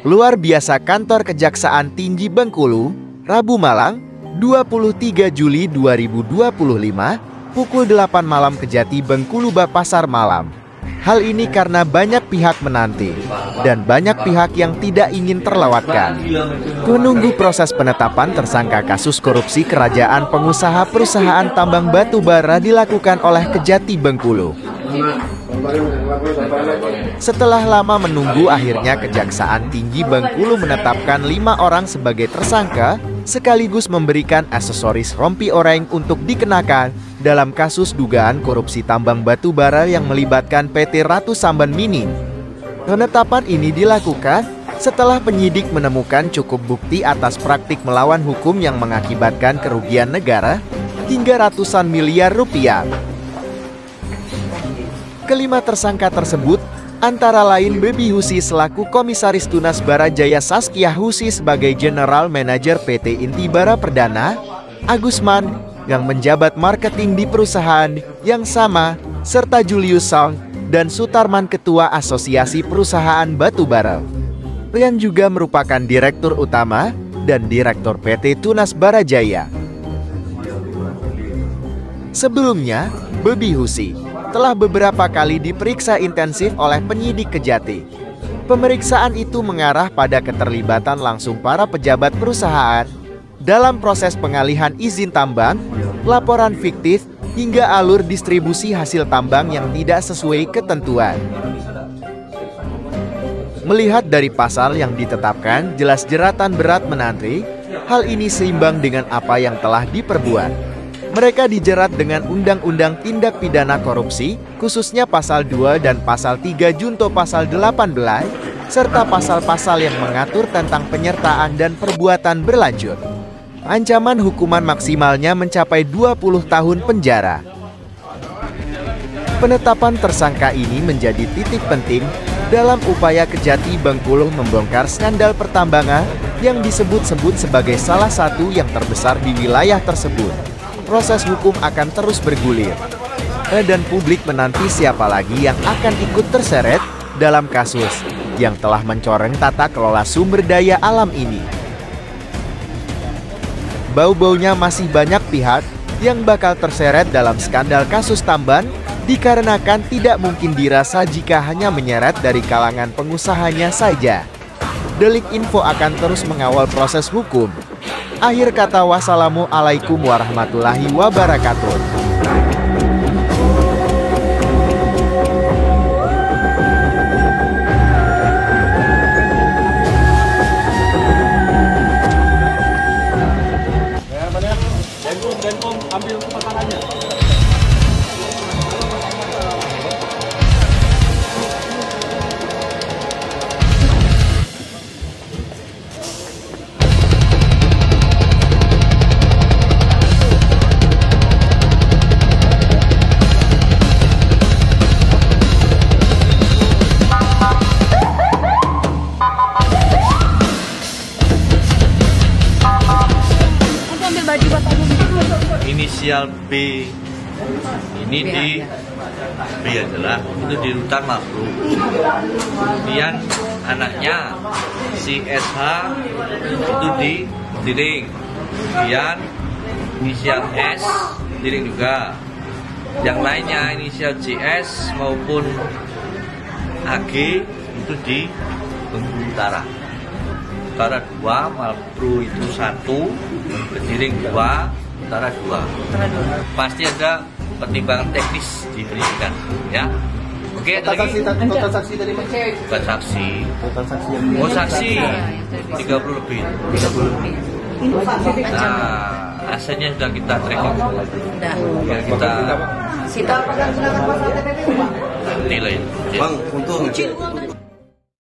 Luar biasa Kantor Kejaksaan Tinggi Bengkulu, Rabu malam, 23 Juli 2025, pukul 8 malam Kejati Bengkulu Pasar Malam. Hal ini karena banyak pihak menanti dan banyak pihak yang tidak ingin terlewatkan. Menunggu proses penetapan tersangka kasus korupsi kerajaan pengusaha perusahaan tambang batu bara dilakukan oleh Kejati Bengkulu. Setelah lama menunggu, akhirnya Kejaksaan Tinggi Bengkulu menetapkan 5 orang sebagai tersangka, sekaligus memberikan aksesoris rompi oranye untuk dikenakan dalam kasus dugaan korupsi tambang batu bara yang melibatkan PT Ratu Samban Mining. Penetapan ini dilakukan setelah penyidik menemukan cukup bukti atas praktik melawan hukum yang mengakibatkan kerugian negara hingga ratusan miliar rupiah. Kelima tersangka tersebut antara lain Baby Husi selaku Komisaris Tunas Bara Jaya, Saskia Husi sebagai General Manager PT Inti Bara Perdana, Agusman yang menjabat marketing di perusahaan yang sama, serta Julius Song dan Sutarman Ketua Asosiasi Perusahaan Batubara, yang juga merupakan Direktur Utama dan Direktur PT Tunas Bara Jaya. Sebelumnya, Baby Husi telah beberapa kali diperiksa intensif oleh penyidik Kejati. Pemeriksaan itu mengarah pada keterlibatan langsung para pejabat perusahaan dalam proses pengalihan izin tambang, laporan fiktif, hingga alur distribusi hasil tambang yang tidak sesuai ketentuan. Melihat dari pasal yang ditetapkan, jelas jeratan berat menanti. Hal ini seimbang dengan apa yang telah diperbuat. Mereka dijerat dengan Undang-Undang Tindak Pidana Korupsi, khususnya Pasal 2 dan Pasal 3 Junto Pasal 18, serta pasal-pasal yang mengatur tentang penyertaan dan perbuatan berlanjut. Ancaman hukuman maksimalnya mencapai 20 tahun penjara. Penetapan tersangka ini menjadi titik penting dalam upaya Kejati Bengkulu membongkar skandal pertambangan yang disebut-sebut sebagai salah satu yang terbesar di wilayah tersebut. Proses hukum akan terus bergulir, dan publik menanti siapa lagi yang akan ikut terseret dalam kasus yang telah mencoreng tata kelola sumber daya alam ini. Bau-baunya masih banyak pihak yang bakal terseret dalam skandal kasus tambang, dikarenakan tidak mungkin dirasa jika hanya menyeret dari kalangan pengusahanya saja. Delik Info akan terus mengawal proses hukum. Akhir kata, wassalamualaikum warahmatullahi wabarakatuh. Ambil kepakarannya. Inisial B ini di B adalah itu di Rutan Mabru. Kemudian anaknya si SH itu di Tiring. Kemudian inisial S Tiring juga. Yang lainnya inisial JS maupun AG itu di Bengkulu Utara. Utara 2, Mabru itu 1, Tiring 2, Utara 2. Pasti ada pertimbangan teknis diberikan, ya. Oke, Total saksi tadi bukan saksi. Total saksi yang Oh, saksi 30 lebih. 30 lebih. Nah, asalnya sudah kita tracking. Ya, kita Sita. nilai. Bang, untuk